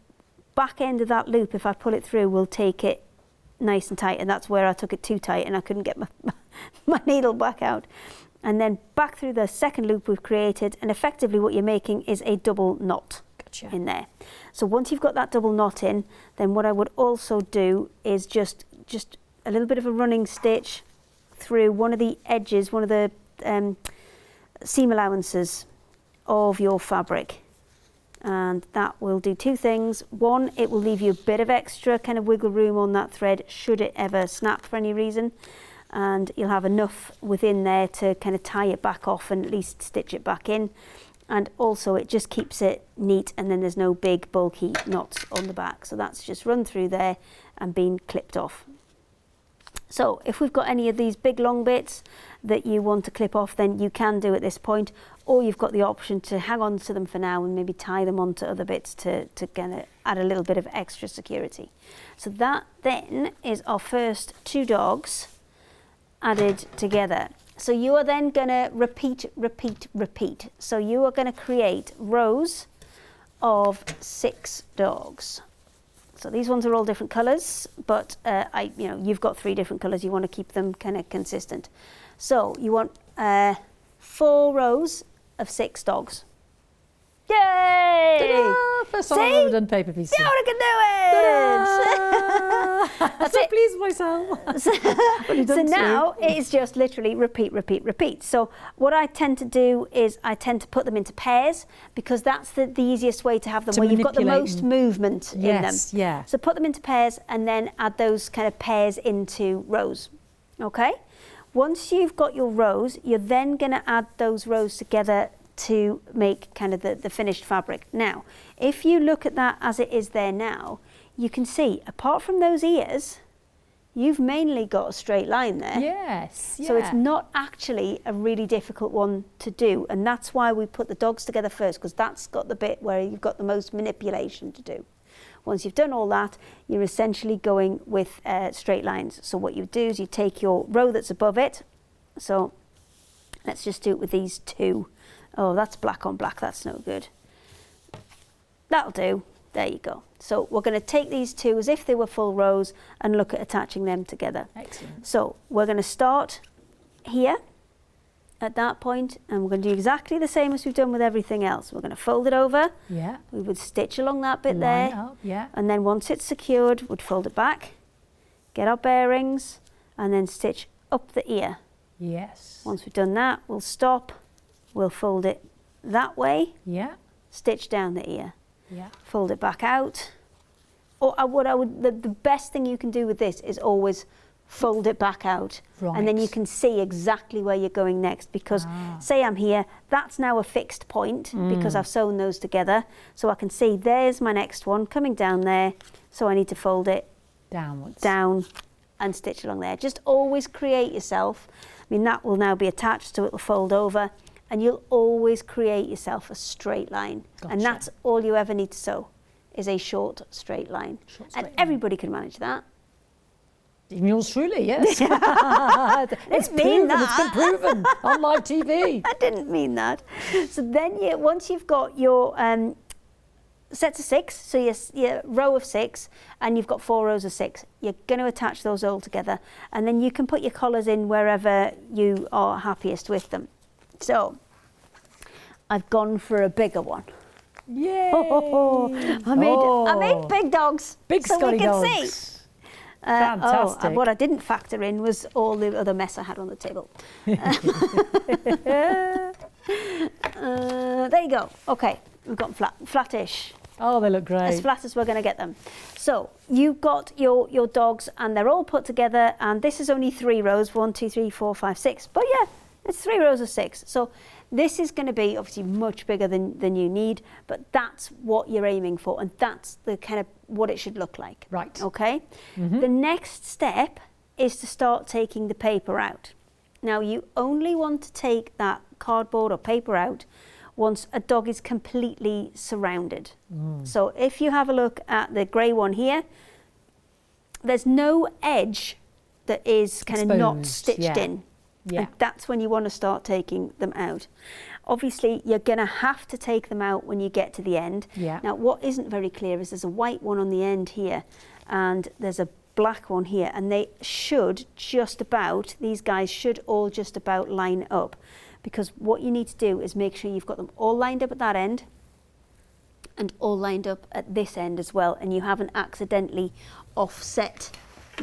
back end of that loop, if I pull it through, will take it nice and tight, and that's where I took it too tight and I couldn't get my needle back out. And then back through the second loop we've created, and effectively what you're making is a double knot in there. So once you've got that double knot in, then what I would also do is just a little bit of a running stitch through one of the edges, one of the seam allowances of your fabric. And that will do 2 things. One, it will leave you a bit of extra kind of wiggle room on that thread should it ever snap for any reason, and you'll have enough within there to kind of tie it back off and at least stitch it back in. And also it just keeps it neat, and then there's no big bulky knots on the back. So that's just run through there and been clipped off. So if we've got any of these big long bits that you want to clip off, then you can do at this point, or you've got the option to hang on to them for now and maybe tie them onto other bits to kind of add a little bit of extra security. So that then is our first 2 dogs added together. So you are then going to repeat. So you are going to create rows of 6 dogs. So these ones are all different colours, but you've got 3 different colours. You want to keep them kind of consistent. So you want 4 rows of 6 dogs. Yay! Ta-da! First time I've ever done paper pieces. Fiona can do it! I'm so pleased with myself. So now it's just literally repeat. So what I tend to do is I tend to put them into pairs, because that's the easiest way to have them, where you've got the most movement in them. Yeah. So put them into pairs and then add those kind of pairs into rows. Okay? Once you've got your rows, you're then going to add those rows together to make kind of the finished fabric. Now, if you look at that as it is there now, you can see, apart from those ears, you've mainly got a straight line there. Yes. Yeah. So it's not actually a really difficult one to do, and that's why we put the dogs together first, because that's got the bit where you've got the most manipulation to do. Once you've done all that, you're essentially going with straight lines. So what you do is you take your row that's above it. So let's just do it with these 2. Oh, that's black on black, that's no good. That'll do. There you go. So we're going to take these 2 as if they were full rows and look at attaching them together. Excellent. So we're going to start here at that point, and we're going to do exactly the same as we've done with everything else. We're going to fold it over. Yeah. We would stitch along that bit Line there. it up, yeah. And then once it's secured, we'd fold it back, get our bearings, and then stitch up the ear. Yes. Once we've done that, we'll stop. We'll fold it that way. Yeah. Stitch down the ear. Yeah. Fold it back out. Or the best thing you can do with this is always fold it back out. Right. And then you can see exactly where you're going next, because say I'm here, that's now a fixed point because I've sewn those together. So I can see there's my next one coming down there. So I need to fold it Downwards. down and stitch along there. Just always create yourself. I mean, that will now be attached, so it'll fold over, and you'll always create yourself a straight line. Gotcha. And that's all you ever need to sew, is a short straight line. Short And straight line. everybody can manage that. Even yours truly, yes. It's Didn't mean proven, that. it's been proven on live TV. I didn't mean that. So then once you've got your sets of 6, so your row of 6, and you've got 4 rows of 6, you're going to attach those all together, and then you can put your collars in wherever you are happiest with them. So I've gone for a bigger one. Yay! I made big dogs, Big so Scotty we can dogs. see. Fantastic. What I didn't factor in was all the other mess I had on the table. There you go. Okay, we've got flattish. Oh, they look great. As flat as we're going to get them. So you've got your dogs, and they're all put together, and this is only 3 rows, 1, 2, 3, 4, 5, 6. But yeah, it's 3 rows of 6. So this is going to be obviously much bigger than you need, but that's what you're aiming for, and that's the kind of what it should look like. Right. Okay. The next step is to start taking the paper out. Now you only want to take that cardboard or paper out once a dog is completely surrounded. So if you have a look at the grey one here, there's no edge that is kind of not Exposed, stitched yeah. in. Yeah. And that's when you want to start taking them out. Obviously, you're going to have to take them out when you get to the end. Yeah. Now, what isn't very clear is there's a white one on the end here, and there's a black one here, and they should just about, these guys should all just about line up, because what you need to do is make sure you've got them all lined up at that end and all lined up at this end as well, and you haven't accidentally offset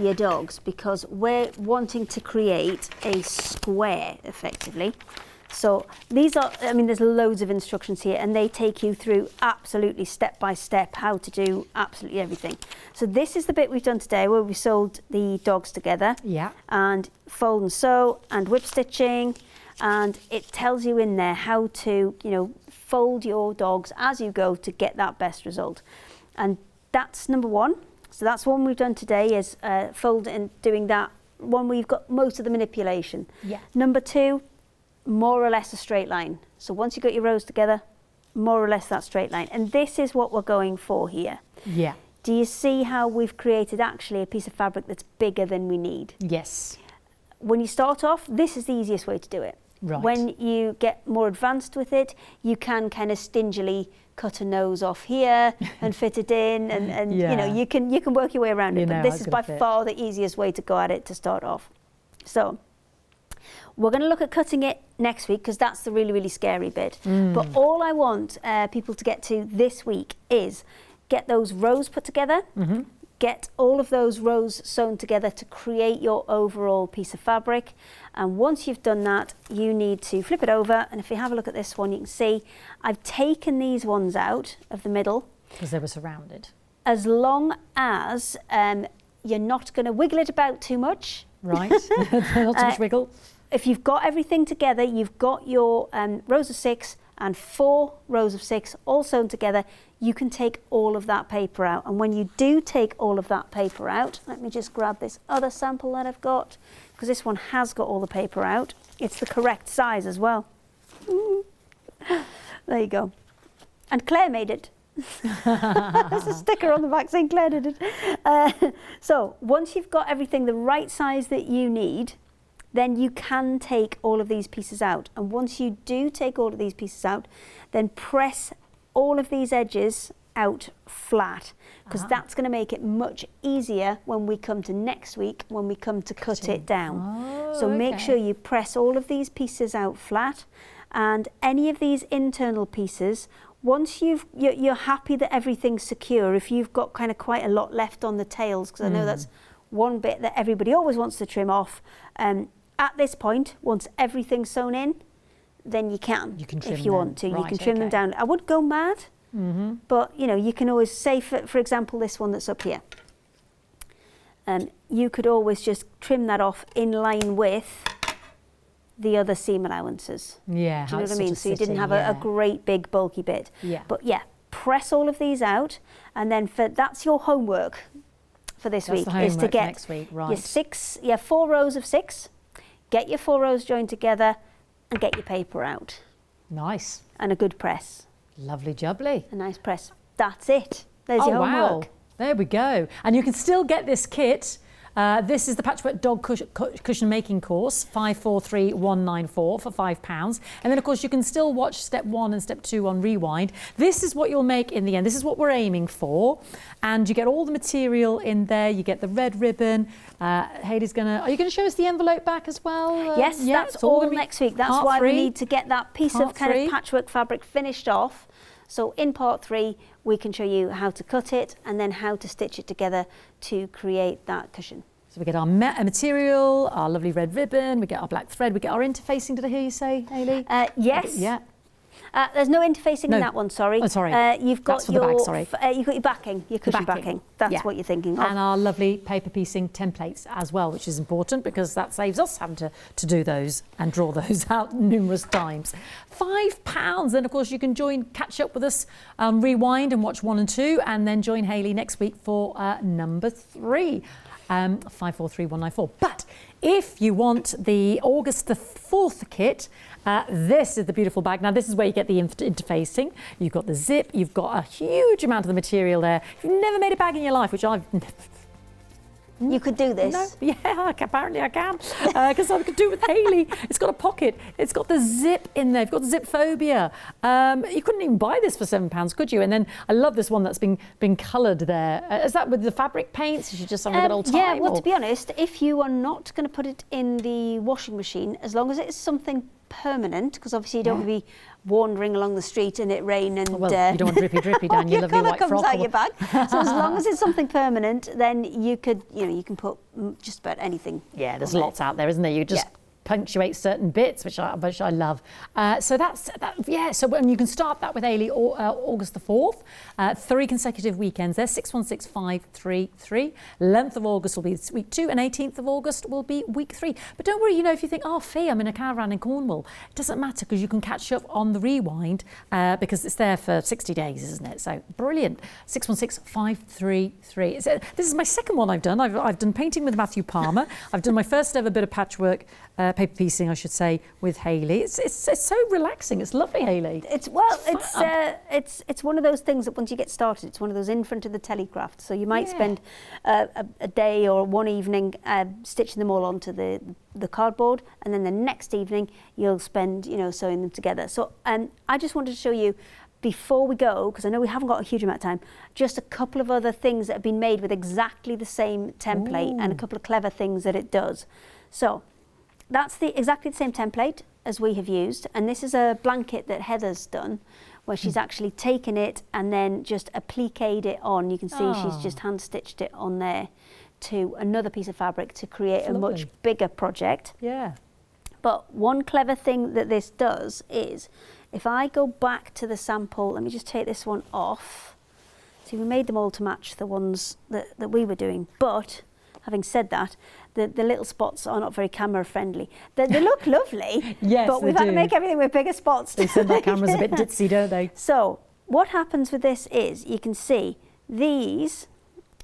your dogs, because we're wanting to create a square effectively. So these are, I mean, there's loads of instructions here, and they take you through absolutely step by step how to do absolutely everything. So this is the bit we've done today where we sewed the dogs together. Yeah. And fold and sew and whip stitching, and it tells you in there how to, fold your dogs as you go to get that best result. And that's number 1. So that's one we've done today, is fold and doing that one where you've got most of the manipulation. Yeah. Number 2, more or less a straight line. So once you've got your rows together, more or less that straight line. And this is what we're going for here. Yeah. Do you see how we've created actually a piece of fabric that's bigger than we need? Yes. When you start off, this is the easiest way to do it. Right. When you get more advanced with it, you can kind of stingily cut a nose off here and fit it in, and Yeah. you can work your way around it. But how this it's is by gonna fit. far the easiest way to go at it to start off. So we're going to look at cutting it next week, because that's the really, really scary bit. But all I want people to get to this week is get those rows put together, get all of those rows sewn together to create your overall piece of fabric. And once you've done that, you need to flip it over. And if you have a look at this one, you can see I've taken these ones out of the middle, Because they were surrounded. as long as you're not going to wiggle it about too much. Right. Not too much wiggle. If you've got everything together, you've got your rows of 6 and 4 rows of 6 all sewn together, you can take all of that paper out. And when you do take all of that paper out, let me just grab this other sample that I've got, because this one has got all the paper out. It's the correct size as well. There you go. And Claire made it. There's a sticker on the back saying Claire did it. So once you've got everything the right size that you need, then you can take all of these pieces out. And once you do take all of these pieces out, then press all of these edges out flat, because that's going to make it much easier when we come to next week, when we come to cut it down. So make sure you press all of these pieces out flat, and any of these internal pieces, once you're happy that everything's secure, if you've got kind of quite a lot left on the tails, because I know that's one bit that everybody always wants to trim off, at this point, once everything's sewn in, then you can trim if you want to. You can trim them down. I would go mad, but you know, you can always say, for example, this one that's up here. You could always just trim that off in line with the other seam allowances. Yeah, do you know what I mean? So you didn't have a great big bulky bit. Yeah. But yeah, press all of these out, and then that's your homework for this week, is to get next week, your 4 rows of 6, get your 4 rows joined together, and get your paper out. Nice. And a good press. Lovely jubbly. A nice press. That's it. There's your homework. Wow. There we go. And you can still get this kit. This is the Patchwork Dog Cushion Making Course, 543194 for £5. And then, of course, you can still watch step 1 and step 2 on Rewind. This is what you'll make in the end. This is what we're aiming for. And you get all the material in there. You get the red ribbon. Hayley's are you going to show us the envelope back as well? Yes, that's all next week. That's why we need to get that piece of kind of patchwork fabric finished off. So in part 3, we can show you how to cut it and then how to stitch it together to create that cushion. So we get our material, our lovely red ribbon, we get our black thread, we get our interfacing. Did I hear you say, Hayley? Yes. Yeah. There's no interfacing in that one, sorry. Oh, sorry. You've got That's for the back, sorry. You've got your backing, your cushion backing. That's what you're thinking of. And our lovely paper piecing templates as well, which is important because that saves us having to do those and draw those out numerous times. £5. Then, of course, you can catch up with us, Rewind and watch 1 and 2, and then join Hayley next week for number 3. 543194. But if you want the August the 4th kit, this is the beautiful bag. Now, this is where you get the interfacing. You've got the zip. You've got a huge amount of the material there. If you've never made a bag in your life, which I've You could do this. No, yeah, apparently I can, because I could do it with Hayley. It's got a pocket. It's got the zip in there. You've got the zip phobia. You couldn't even buy this for £7, could you? And then I love this one that's been coloured there. Is that with the fabric paints? You just haven't got all time? Yeah, well, to be honest, if you are not going to put it in the washing machine, as long as it's something permanent, because obviously you don't want to be wandering along the street and it rain and you don't want drippy down your lovely white comes frock. Out your bag. So as long as it's something permanent, then you can put just about anything. Yeah, there's lots out there, isn't there? You just punctuate certain bits, which I love. So that's that. Yeah. So when you can start that with Hayley, August the 4th, 3 consecutive weekends. There's 616533. Length of August will be week 2, and 18th of August will be week 3. But don't worry, if you think, oh, Fee, I'm in a caravan in Cornwall, it doesn't matter because you can catch up on the Rewind because it's there for 60 days, isn't it? So brilliant. 616533. This is my second one I've done. I've done painting with Matthew Palmer. I've done my first ever bit of patchwork. Paper piecing, I should say, with Hayley. It's so relaxing. It's lovely, Hayley. It's one of those things that once you get started, it's one of those in front of the Telecraft. So you might spend a day or one evening stitching them all onto the cardboard, and then the next evening you'll spend sewing them together. So I just wanted to show you, before we go, because I know we haven't got a huge amount of time, just a couple of other things that have been made with exactly the same template. Ooh. And a couple of clever things that it does. So that's exactly the same template as we have used, and this is a blanket that Heather's done, where she's actually taken it and then just appliqued it on. You can see she's just hand stitched it on there to another piece of fabric to create a much bigger project. Yeah. But one clever thing that this does is, if I go back to the sample, let me just take this one off. See, we made them all to match the ones that we were doing, but having said that, the little spots are not very camera friendly. They look lovely, yes, but we've had to make everything with bigger spots. They send our cameras a bit ditzy, don't they? So what happens with this is, you can see these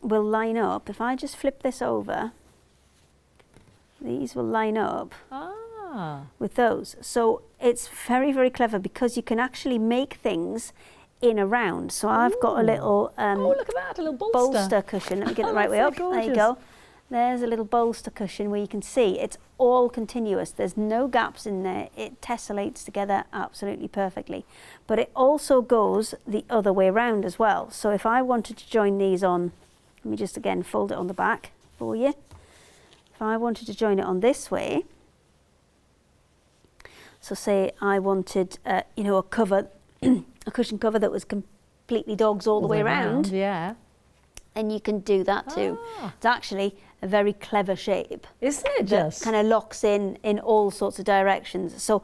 will line up. If I just flip this over, these will line up with those. So it's very, very clever because you can actually make things in a round. So I've got a little oh, look at that, a little bolster cushion. Let me get it the right way up. Gorgeous. There you go. There's a little bolster cushion where you can see it's all continuous. There's no gaps in there. It tessellates together absolutely perfectly. But it also goes the other way around as well. So if I wanted to join these on, let me just again fold it on the back for you. If I wanted to join it on this way, so say I wanted, you know, a cover, a cushion cover that was completely dogs all the way around. Yeah. And you can do that too. It's actually a very clever shape. Isn't it just? Kind of locks in all sorts of directions. So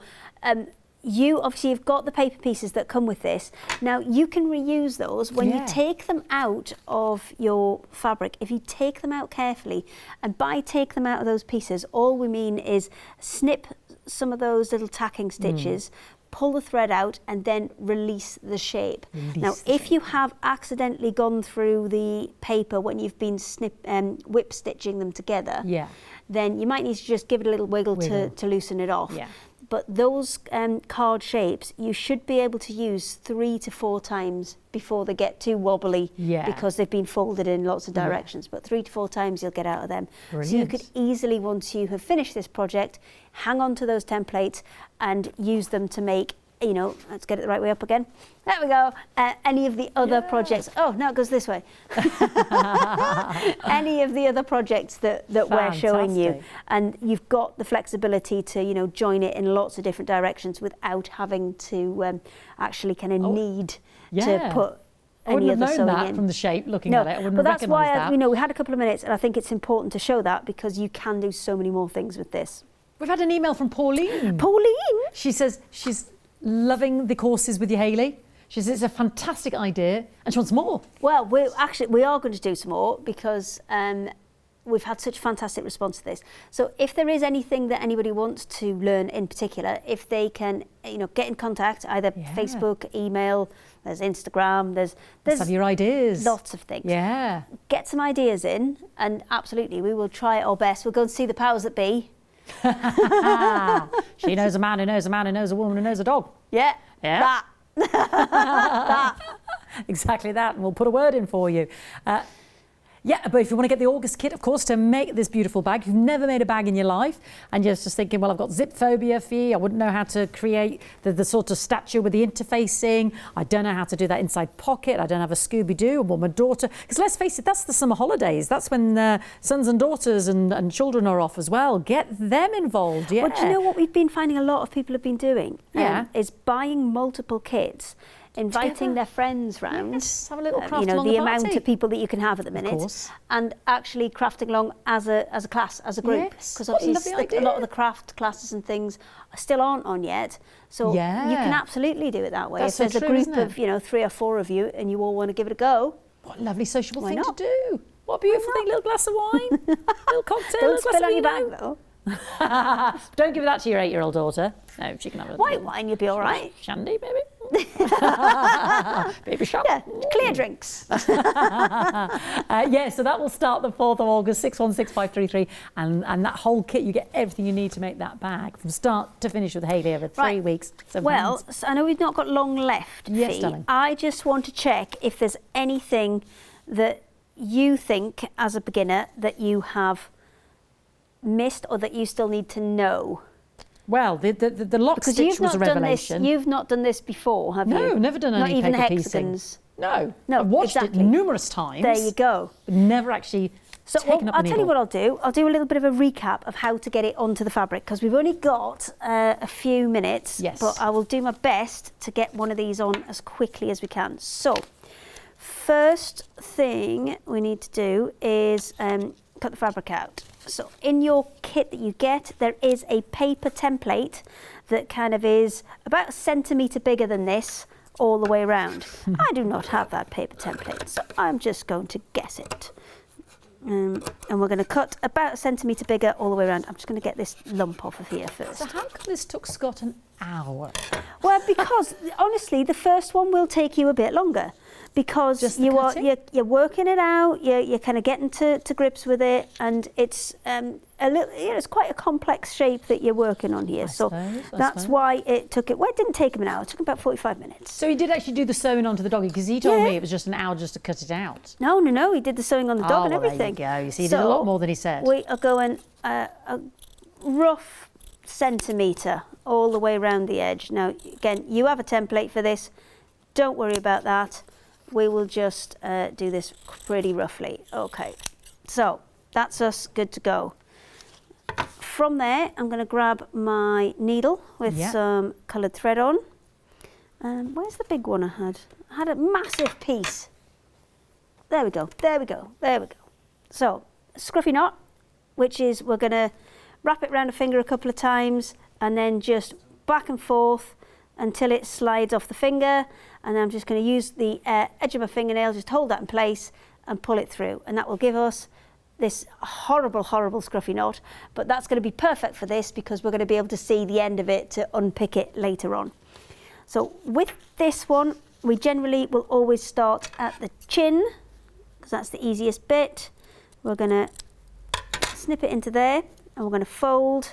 you've got the paper pieces that come with this. Now you can reuse those when you take them out of your fabric. If you take them out carefully, and by take them out of those pieces, all we mean is snip some of those little tacking stitches, pull the thread out and then release the shape. Now, if you have accidentally gone through the paper when you've been whip stitching them together, then you might need to just give it a little wiggle. To loosen it off. But those card shapes, you should be able to use 3 to 4 times before they get too wobbly because they've been folded in lots of directions. But 3 to 4 times you'll get out of them. Brilliant. So you could easily, once you have finished this project, hang on to those templates and use them to make, you know, let's get it the right way up again. There we go. Any of the other projects. Oh, no, it goes this way. Any of the other projects that we're showing you. And you've got the flexibility to, you know, join it in lots of different directions without having to actually kind of need to put any other sewing in. I wouldn't have known that from the shape, looking at it. I wouldn't have but that's why, that. you know, we had a couple of minutes and I think it's important to show that because you can do so many more things with this. We've had an email from Pauline. Pauline? She says she's loving the courses with you, Hayley. She says it's a fantastic idea and she wants more. Well, we are going to do some more because we've had such fantastic response to this. So if there is anything that anybody wants to learn in particular, if they can, you know, get in contact, either Facebook, email, there's Instagram, there's Let's have your ideas. Lots of things. Yeah. Get some ideas in and absolutely, we will try our best. We'll go and see the powers that be. She knows a man who knows a man who knows a woman who knows a dog. Yeah. That. That. Exactly that, and we'll put a word in for you. But if you want to get the August kit, of course, to make this beautiful bag, you've never made a bag in your life, and you're just thinking, well, I've got zip phobia, I wouldn't know how to create the sort of statue with the interfacing, I don't know how to do that inside pocket, I don't have a Scooby-Doo, or my daughter, because let's face it, that's the summer holidays, that's when sons and daughters and children are off as well. Get them involved, Well, do you know what we've been finding a lot of people have been doing? Is buying multiple kits, inviting their friends round. Yes, have a little Craftalong you know, the amount party. of people that you can have at the minute, and actually crafting along as a class, as a group. Because obviously a lot of the craft classes and things still aren't on yet. So you can absolutely do it that way. That's if there's so a true, group of, you know, 3 or 4 of you and you all want to give it a go. What a lovely sociable Why thing not? to do. What a beautiful thing, little glass of wine, little cocktail, Don't little glass spill of on your vino. bag though. Don't give that to your 8-year-old daughter. No, she can have it. White wine, you'll be all right. Shandy, maybe. Baby shop. Yeah, clear drinks. So that will start the 4th of August, 616533, and that whole kit, you get everything you need to make that bag from start to finish with Hayley over 3 weeks. So I know we've not got long left, yes, Fee. darling. I just want to check if there's anything that you think, as a beginner, that you have missed or that you still need to know. Well, the lock stitch was a revelation. You've not done this before, have you? No, never done any paper piecing. hexagons. No, No, I've watched exactly. it numerous times. There you go. But never actually taken up the I'll tell you needle. what I'll do. I'll do a little bit of a recap of how to get it onto the fabric because we've only got a few minutes. Yes. But I will do my best to get one of these on as quickly as we can. So, first thing we need to do is cut the fabric out. So in your kit that you get, there is a paper template that kind of is about 1 centimetre bigger than this all the way around. I do not have that paper template, so I'm just going to guess it. And we're going to cut about 1 centimetre bigger all the way around. I'm just going to get this lump off of here first. So how come this took Scott an hour? Well, because honestly, the first one will take you a bit longer because Just the you're working it out, you're kind of getting to grips with it, and it's it's quite a complex shape that you're working on here. That's why it took it. Well, it didn't take him an hour. It took about 45 minutes. So he did actually do the sewing onto the doggy, because he told me it was just an hour just to cut it out. No, he did the sewing on the dog and everything. There you go. You see, he did a lot more than he said. We are going a rough centimetre all the way around the edge. Now, again, you have a template for this. Don't worry about that. We will just do this pretty roughly. Okay, so that's us good to go. From there, I'm going to grab my needle with some coloured thread on. Where's the big one I had? I had a massive piece. There we go. So, scruffy knot, which is we're going to wrap it around a finger a couple of times and then just back and forth until it slides off the finger, and then I'm just going to use the edge of my fingernail, just hold that in place and pull it through, and that will give us this horrible scruffy knot, but that's going to be perfect for this because we're going to be able to see the end of it to unpick it later on. So with this one, we generally will always start at the chin because that's the easiest bit. We're going to snip it into there, and we're going to fold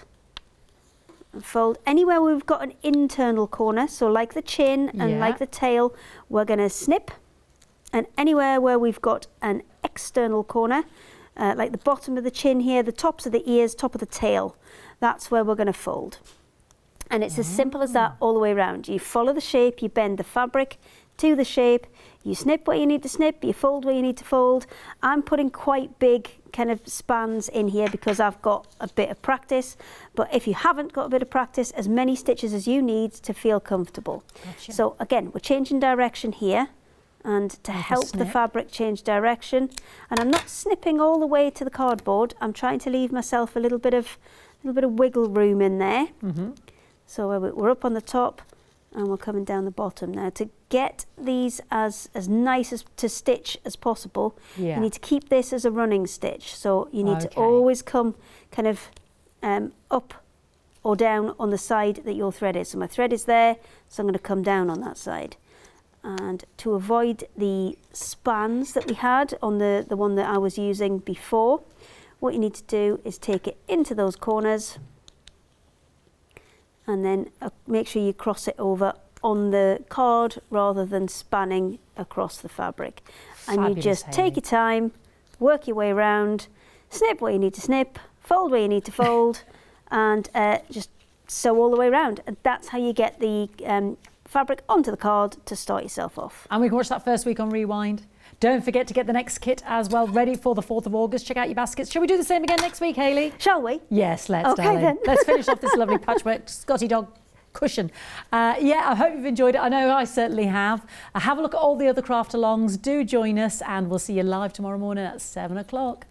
and fold. Anywhere we've got an internal corner, so like the chin and like the tail, we're going to snip. And anywhere where we've got an external corner, like the bottom of the chin here, the tops of the ears, top of the tail, that's where we're going to fold. And it's as simple as that all the way around. You follow the shape, you bend the fabric to the shape, you snip where you need to snip, you fold where you need to fold. I'm putting quite big kind of spans in here because I've got a bit of practice, but if you haven't got a bit of practice, as many stitches as you need to feel comfortable. Gotcha. So again, we're changing direction here, and to help the fabric change direction, and I'm not snipping all the way to the cardboard, I'm trying to leave myself a little bit of wiggle room in there. So we're up on the top and we're coming down the bottom. Now, to get these as nice as to stitch as possible, you need to keep this as a running stitch. So you need to always come kind of up or down on the side that your thread is. So my thread is there, so I'm going to come down on that side. And to avoid the spans that we had on the one that I was using before, what you need to do is take it into those corners and then make sure you cross it over on the card rather than spanning across the fabric. And you just take your time, work your way around, snip where you need to snip, fold where you need to fold, and just sew all the way around. And that's how you get the fabric onto the card to start yourself off. And we can watch that first week on Rewind. Don't forget to get the next kit as well ready for the 4th of August. Check out your baskets. Shall we do the same again next week, Hayley? Shall we? Yes, let's, okay, darling. Then. Let's finish off this lovely patchwork Scotty dog cushion. I hope you've enjoyed it. I know I certainly have. Have a look at all the other craft alongs. Do join us, and we'll see you live tomorrow morning at 7 o'clock.